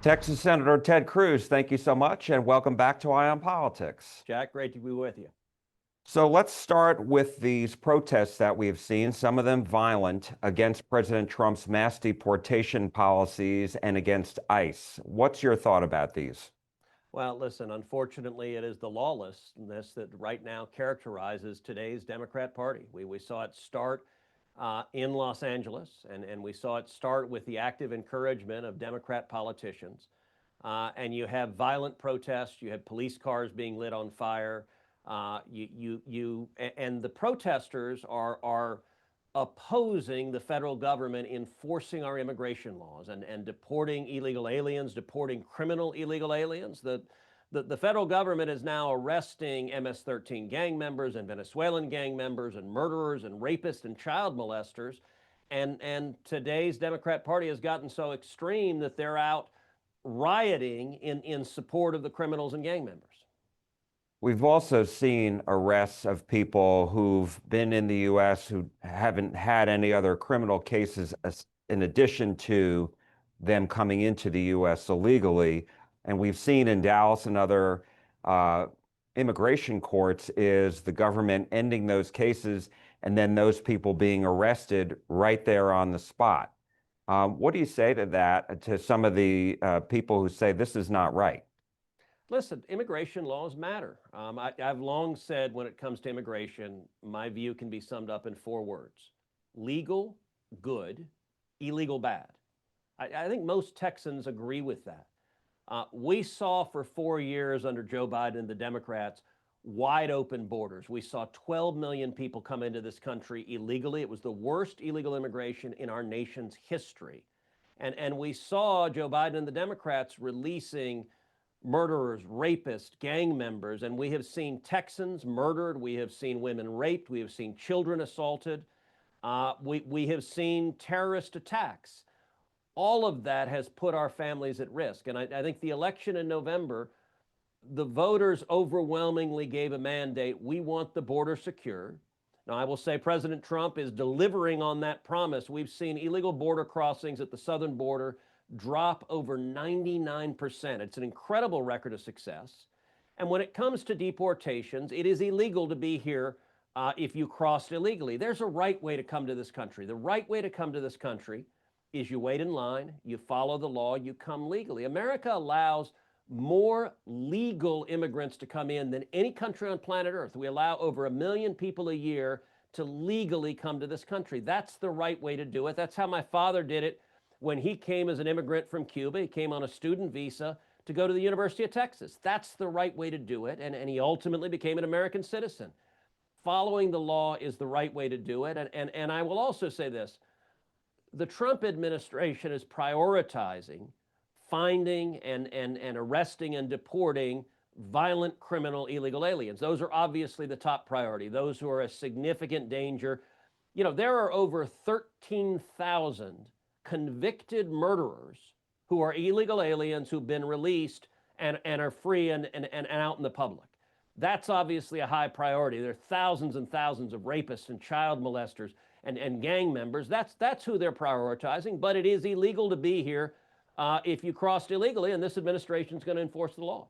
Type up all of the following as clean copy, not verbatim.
Texas Senator Ted Cruz, thank you so much, and welcome back to Eye on Politics. Jack, great to be with you. So let's start with these protests that we've seen, some of them violent, against President Trump's mass deportation policies and against ICE. What's your thought about these? Well, listen, unfortunately, it is the lawlessness that right now characterizes today's Democrat Party. We saw it start in Los Angeles, and we saw it start with the active encouragement of Democrat politicians. And you have violent protests, you have police cars being lit on fire. And the protesters are opposing the federal government enforcing our immigration laws and deporting illegal aliens, deporting criminal illegal aliens. The federal government is now arresting MS-13 gang members and Venezuelan gang members and murderers and rapists and child molesters. And today's Democrat Party has gotten so extreme that they're out rioting in support of the criminals and gang members. We've also seen arrests of people who've been in the U.S. who haven't had any other criminal cases in addition to them coming into the U.S. illegally. And we've seen in Dallas and other immigration courts is the government ending those cases and then those people being arrested right there on the spot. What do you say to that, to some of the people who say this is not right? Listen, immigration laws matter. I've long said when it comes to immigration, my view can be summed up in 4 words: legal, good, illegal, bad. I think most Texans agree with that. We saw for 4 years under Joe Biden and the Democrats wide open borders. We saw 12 million people come into this country illegally. It was the worst illegal immigration in our nation's history. And we saw Joe Biden and the Democrats releasing murderers, rapists, gang members, and we have seen Texans murdered. We have seen women raped. We have seen children assaulted. We have seen terrorist attacks. All of that has put our families at risk. And I think the election in November, the voters overwhelmingly gave a mandate: we want the border secure. Now, I will say President Trump is delivering on that promise. We've seen illegal border crossings at the southern border drop over 99%. It's an incredible record of success. And when it comes to deportations, it is illegal to be here if you crossed illegally. There's a right way to come to this country. The right way to come to this country is you wait in line, you follow the law, you come legally. America allows more legal immigrants to come in than any country on planet Earth. We allow over 1 million people a year to legally come to this country. That's the right way to do it. That's how my father did it when he came as an immigrant from Cuba. He came on a student visa to go to the University of Texas. That's the right way to do it. And he ultimately became an American citizen. Following the law is the right way to do it. And I will also say this: the Trump administration is prioritizing finding and arresting and deporting violent criminal illegal aliens. Those are obviously the top priority, those who are a significant danger. You know, there are over 13,000 convicted murderers who are illegal aliens who've been released and are free and out in the public. That's obviously a high priority. There are thousands and thousands of rapists and child molesters and gang members. That's who they're prioritizing, but it is illegal to be here if you crossed illegally, and this administration is going to enforce the law.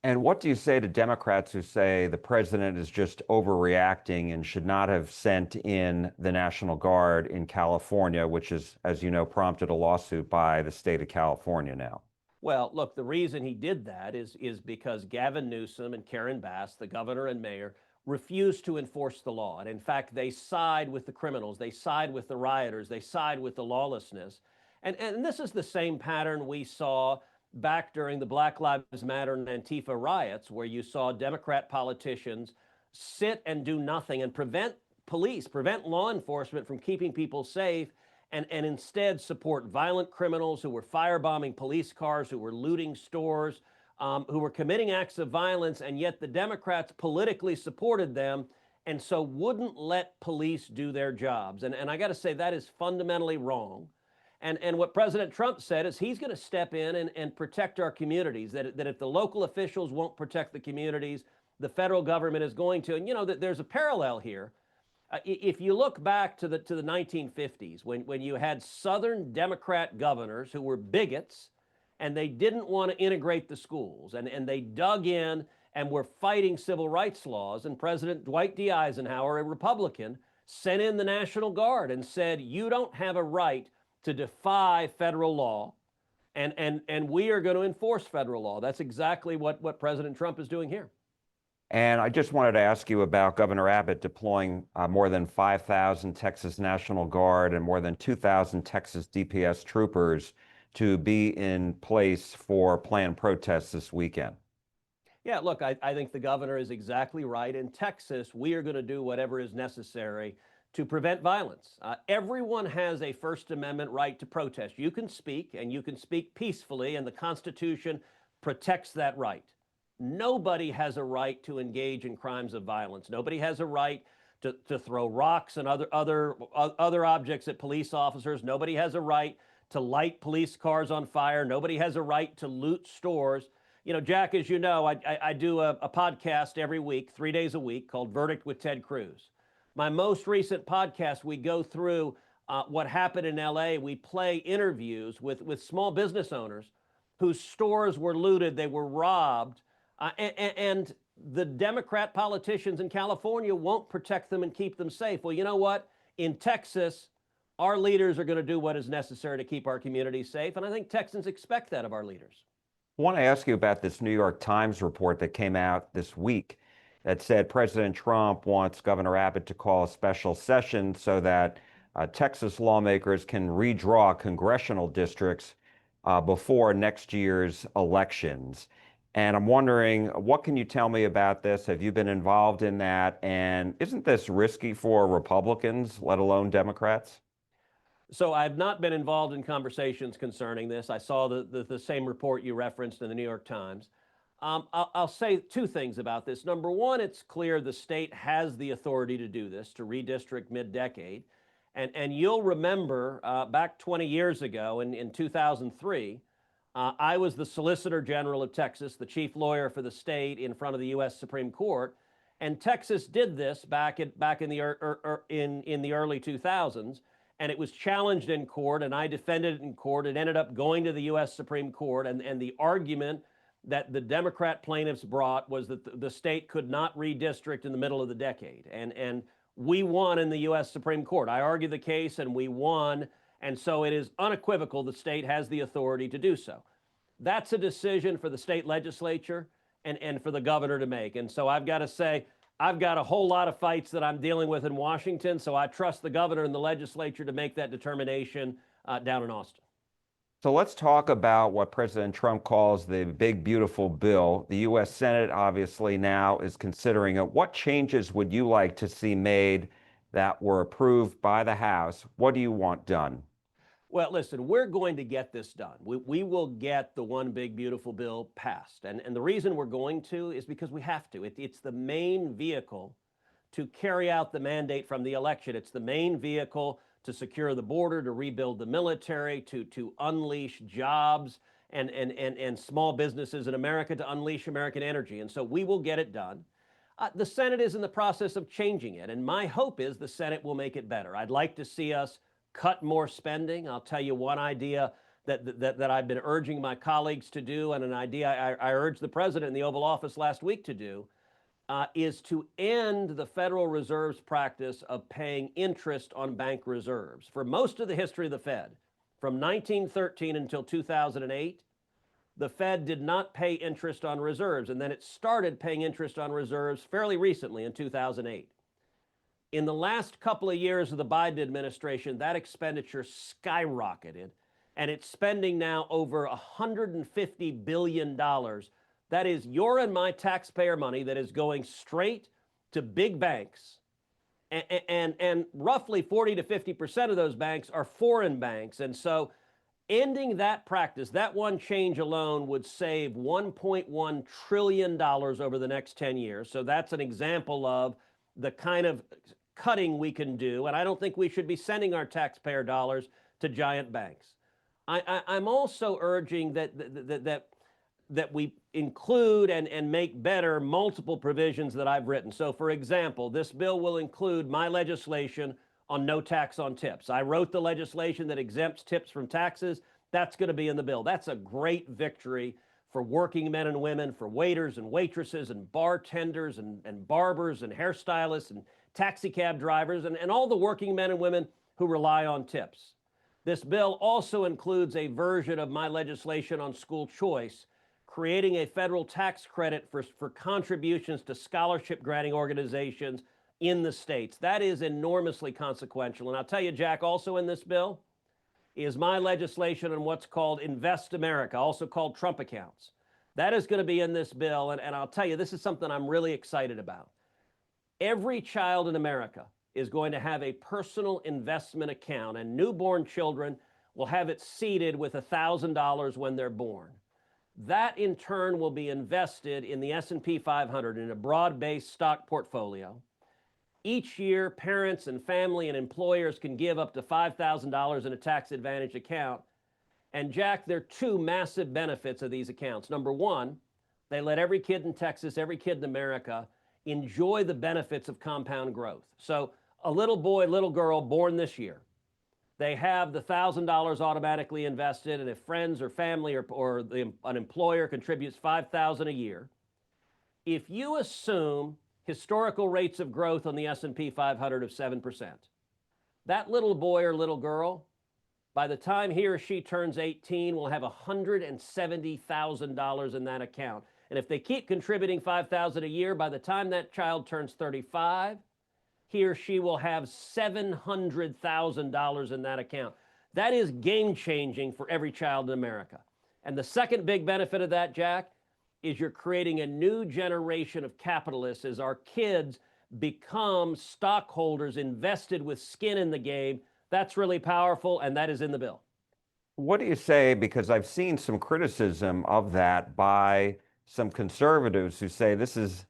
And what do you say to Democrats who say the president is just overreacting and should not have sent in the National Guard in California, which is, as you know, prompted a lawsuit by the state of California now? Well, look, the reason he did that is because Gavin Newsom and Karen Bass, the governor and mayor, refused to enforce the law. And in fact, they side with the criminals. They side with the rioters. They side with the lawlessness. And this is the same pattern we saw back during the Black Lives Matter and Antifa riots, where you saw Democrat politicians sit and do nothing and prevent law enforcement from keeping people safe, and instead support violent criminals who were firebombing police cars, who were looting stores, who were committing acts of violence, and yet the Democrats politically supported them and so wouldn't let police do their jobs. And I got to say, that is fundamentally wrong. And what President Trump said is he's going to step in and protect our communities, that if the local officials won't protect the communities, the federal government is going to. And, you know, that there's a parallel here. If you look back to the 1950s, when you had Southern Democrat governors who were bigots and they didn't want to integrate the schools, and they dug in and were fighting civil rights laws. And President Dwight D. Eisenhower, a Republican, sent in the National Guard and said, you don't have a right to defy federal law, and we are going to enforce federal law. That's exactly what President Trump is doing here. And I just wanted to ask you about Governor Abbott deploying more than 5,000 Texas National Guard and more than 2,000 Texas DPS troopers to be in place for planned protests this weekend. Yeah, look, I think the governor is exactly right. In Texas, we are going to do whatever is necessary to prevent violence. Everyone has a First Amendment right to protest. You can speak, and you can speak peacefully, and the Constitution protects that right. Nobody has a right to engage in crimes of violence. Nobody has a right to throw rocks and other objects at police officers. Nobody has a right to light police cars on fire. Nobody has a right to loot stores. You know, Jack, as you know, I do a podcast every week, 3 days a week, called Verdict with Ted Cruz. My most recent podcast, we go through what happened in LA. We play interviews with small business owners whose stores were looted, they were robbed, and the Democrat politicians in California won't protect them and keep them safe. Well, you know what? In Texas, our leaders are going to do what is necessary to keep our communities safe, and I think Texans expect that of our leaders. I want to ask you about this New York Times report that came out this week that said President Trump wants Governor Abbott to call a special session so that Texas lawmakers can redraw congressional districts before next year's elections. And I'm wondering, what can you tell me about this? Have you been involved in that? And isn't this risky for Republicans, let alone Democrats? So I've not been involved in conversations concerning this. I saw the same report you referenced in the New York Times. I'll say two things about this. Number one, it's clear the state has the authority to do this, to redistrict mid-decade. And you'll remember back 20 years ago in 2003, I was the Solicitor General of Texas, the chief lawyer for the state in front of the U.S. Supreme Court. And Texas did this back in the early 2000s. And it was challenged in court, and I defended it in court. It ended up going to the U.S. Supreme Court, and the argument that the Democrat plaintiffs brought was that the state could not redistrict in the middle of the decade. And we won in the U.S. Supreme Court. I argued the case, and we won, and so it is unequivocal the state has the authority to do so. That's a decision for the state legislature and for the governor to make. And so I've got to say, I've got a whole lot of fights that I'm dealing with in Washington, so I trust the governor and the legislature to make that determination down in Austin. So let's talk about what President Trump calls the big, beautiful bill. The U.S. Senate obviously now is considering it. What changes would you like to see made that were approved by the House? What do you want done? Well, listen, we're going to get this done. We will get the one big, beautiful bill passed. And the reason we're going to is because we have to. It's the main vehicle to carry out the mandate from the election. It's the main vehicle to secure the border, to rebuild the military, to unleash jobs and small businesses in America, to unleash American energy. And so we will get it done. The Senate is in the process of changing it. And my hope is the Senate will make it better. I'd like to see us cut more spending. I'll tell you one idea that I've been urging my colleagues to do, and an idea I urged the president in the Oval Office last week to do, is to end the Federal Reserve's practice of paying interest on bank reserves. For most of the history of the Fed, from 1913 until 2008, the Fed did not pay interest on reserves, and then it started paying interest on reserves fairly recently in 2008. In the last couple of years of the Biden administration, that expenditure skyrocketed, and it's spending now over $150 billion. That is your and my taxpayer money that is going straight to big banks. And roughly 40 to 50% of those banks are foreign banks. And so ending that practice, that one change alone would save $1.1 trillion over the next 10 years. So that's an example of the kind of cutting we can do, and I don't think we should be sending our taxpayer dollars to giant banks. I'm also urging that we include and make better multiple provisions that I've written. So, for example, this bill will include my legislation on no tax on tips. I wrote the legislation that exempts tips from taxes. That's going to be in the bill. That's a great victory for working men and women, for waiters and waitresses and bartenders and barbers and hairstylists and taxi cab drivers and all the working men and women who rely on tips. This bill also includes a version of my legislation on school choice, creating a federal tax credit for contributions to scholarship granting organizations in the states. That is enormously consequential. And I'll tell you, Jack, also in this bill is my legislation on what's called Invest America, also called Trump accounts. That is going to be in this bill. And I'll tell you, this is something I'm really excited about. Every child in America is going to have a personal investment account, and newborn children will have it seeded with $1,000 when they're born. That in turn will be invested in the S&P 500 in a broad-based stock portfolio. Each year, parents and family and employers can give up to $5,000 in a tax-advantaged account. And Jack, there are two massive benefits of these accounts. Number one, they let every kid in Texas, every kid in America enjoy the benefits of compound growth. So a little boy, little girl born this year, they have the $1,000 automatically invested, and if friends or family or an employer contributes $5,000 a year, if you assume historical rates of growth on the S&P 500 of 7%, that little boy or little girl, by the time he or she turns 18, will have $170,000 in that account. And if they keep contributing $5,000 a year, by the time that child turns 35, he or she will have $700,000 in that account. That is game-changing for every child in America. And the second big benefit of that, Jack, is you're creating a new generation of capitalists as our kids become stockholders invested with skin in the game. That's really powerful, and that is in the bill. What do you say? Because I've seen some criticism of that by some conservatives who say this is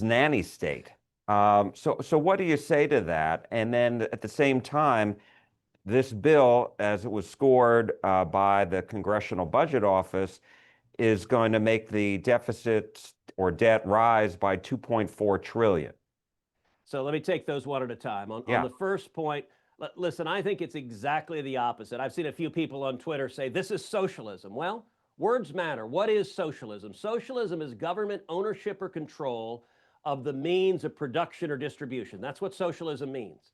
Nanny State. So what do you say to that? And then at the same time, this bill, as it was scored by the Congressional Budget Office, is going to make the deficit or debt rise by 2.4 trillion. So let me take those one at a time. On the first point, listen, I think it's exactly the opposite. I've seen a few people on Twitter say this is socialism. Well, words matter. What is socialism? Socialism is government ownership or control of the means of production or distribution. That's what socialism means.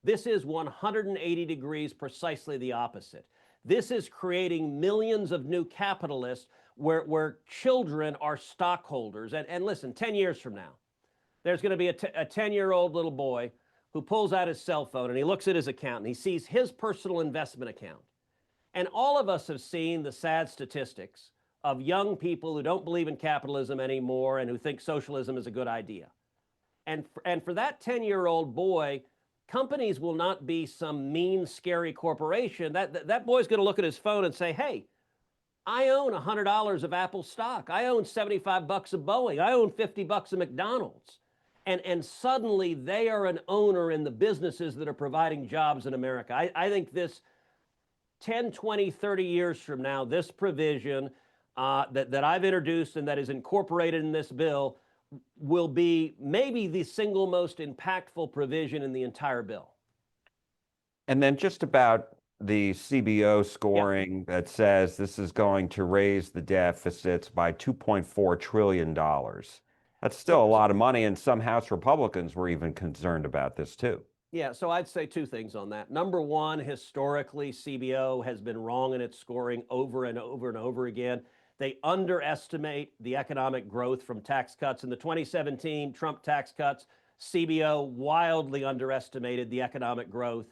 This is 180 degrees precisely the opposite. This is creating millions of new capitalists where children are stockholders. And listen, 10 years from now, there's going to be a 10-year-old little boy who pulls out his cell phone and he looks at his account and he sees his personal investment account. And all of us have seen the sad statistics of young people who don't believe in capitalism anymore and who think socialism is a good idea. And for that 10-year-old boy, companies will not be some mean, scary corporation. That boy's going to look at his phone and say, hey, I own $100 of Apple stock. I own $75 of Boeing. I own $50 of McDonald's. And suddenly they are an owner in the businesses that are providing jobs in America. I think this 10, 20, 30 years from now, this provision that I've introduced and that is incorporated in this bill will be maybe the single most impactful provision in the entire bill. And then just about the CBO scoring that says this is going to raise the deficits by $2.4 trillion. That's still a lot of money, and some House Republicans were even concerned about this too. Yeah, so I'd say two things on that. Number one, historically, CBO has been wrong in its scoring over and over and over again. They underestimate the economic growth from tax cuts. In the 2017 Trump tax cuts, CBO wildly underestimated the economic growth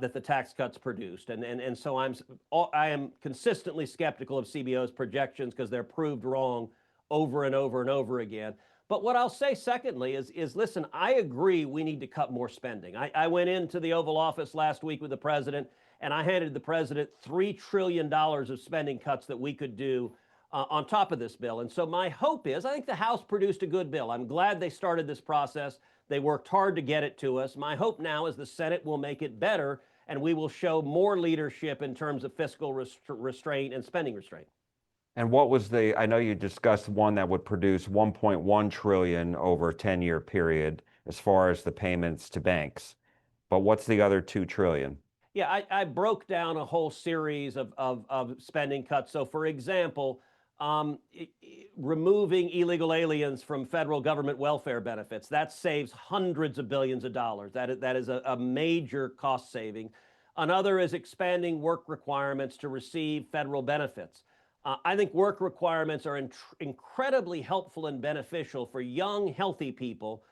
that the tax cuts produced. And so I am consistently skeptical of CBO's projections because they're proved wrong over and over and over again. But what I'll say secondly is listen, I agree we need to cut more spending. I went into the Oval Office last week with the president, and I handed the president $3 trillion of spending cuts that we could do on top of this bill. And so my hope is, I think the House produced a good bill. I'm glad they started this process. They worked hard to get it to us. My hope now is the Senate will make it better, and we will show more leadership in terms of fiscal restraint and spending restraint. And what was I know you discussed one that would produce 1.1 trillion over a 10-year period as far as the payments to banks. But what's the other 2 trillion? Yeah, I broke down a whole series of spending cuts. So, for example, removing illegal aliens from federal government welfare benefits, that saves hundreds of billions of dollars. That is a major cost saving. Another is expanding work requirements to receive federal benefits. I think work requirements are incredibly helpful and beneficial for young, healthy people.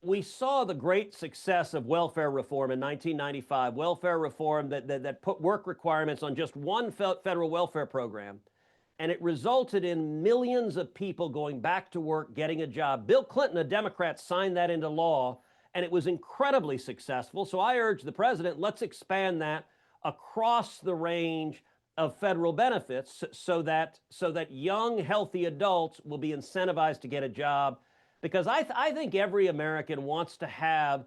We saw the great success of welfare reform in 1995, welfare reform that put work requirements on just one federal welfare program. And it resulted in millions of people going back to work, getting a job. Bill Clinton, a Democrat, signed that into law, and it was incredibly successful. So I urge the president, let's expand that across the range of federal benefits so that young, healthy adults will be incentivized to get a job. Because I think every American wants to have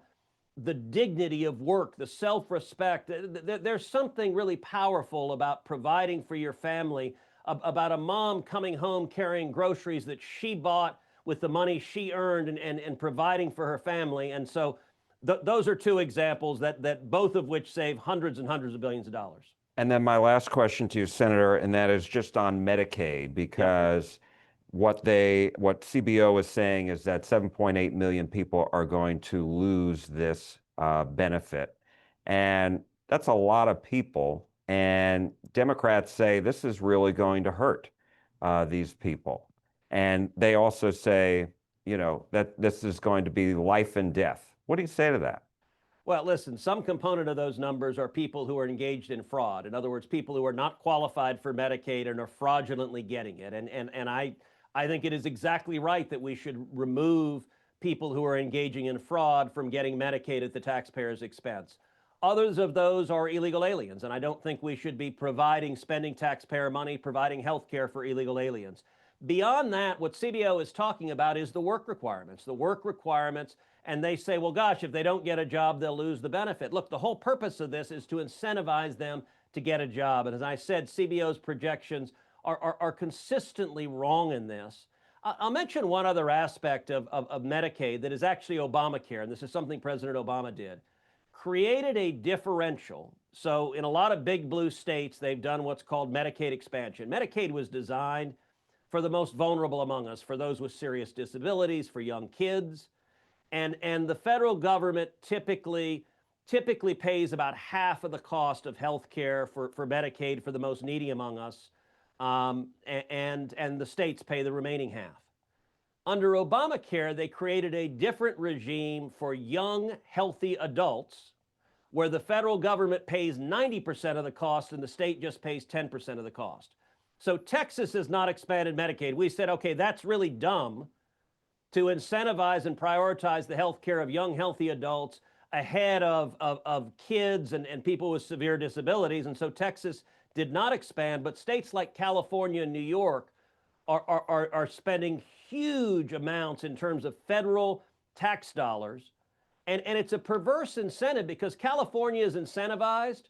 the dignity of work, the self-respect. There's something really powerful about providing for your family, about a mom coming home carrying groceries that she bought with the money she earned and providing for her family. And so those are two examples that both of which save hundreds and hundreds of billions of dollars. And then my last question to you, Senator, and that is just on Medicaid, because what CBO is saying is that 7.8 million people are going to lose this benefit. And that's a lot of people. And Democrats say this is really going to hurt these people. And they also say, that this is going to be life and death. What do you say to that? Well, listen, some component of those numbers are people who are engaged in fraud. In other words, people who are not qualified for Medicaid and are fraudulently getting it. And I think it is exactly right that we should remove people who are engaging in fraud from getting Medicaid at the taxpayer's expense. Others of those are illegal aliens, and I don't think we should be spending taxpayer money, providing health care for illegal aliens. Beyond that, what CBO is talking about is the work requirements. The work requirements, and they say, well, gosh, if they don't get a job, they'll lose the benefit. Look, the whole purpose of this is to incentivize them to get a job. And as I said, CBO's projections are consistently wrong in this. I'll mention one other aspect of Medicaid that is actually Obamacare, and this is something President Obama did. Created a differential. So in a lot of big blue states, they've done what's called Medicaid expansion. Medicaid was designed for the most vulnerable among us, for those with serious disabilities, for young kids. And the federal government typically pays about half of the cost of health care for Medicaid for the most needy among us, and the states pay the remaining half. Under Obamacare, they created a different regime for young, healthy adults, where the federal government pays 90% of the cost and the state just pays 10% of the cost. So Texas has not expanded Medicaid. We said, okay, that's really dumb to incentivize and prioritize the health care of young, healthy adults ahead of kids and people with severe disabilities. And so Texas did not expand, but states like California and New York are spending huge amounts in terms of federal tax dollars. And it's a perverse incentive because California is incentivized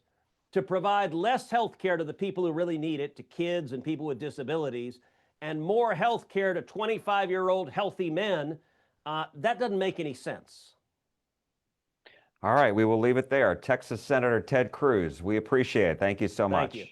to provide less health care to the people who really need it, to kids and people with disabilities, and more health care to 25-year-old healthy men. That doesn't make any sense. All right, we will leave it there. Texas Senator Ted Cruz, we appreciate it. Thank you so much. Thank you.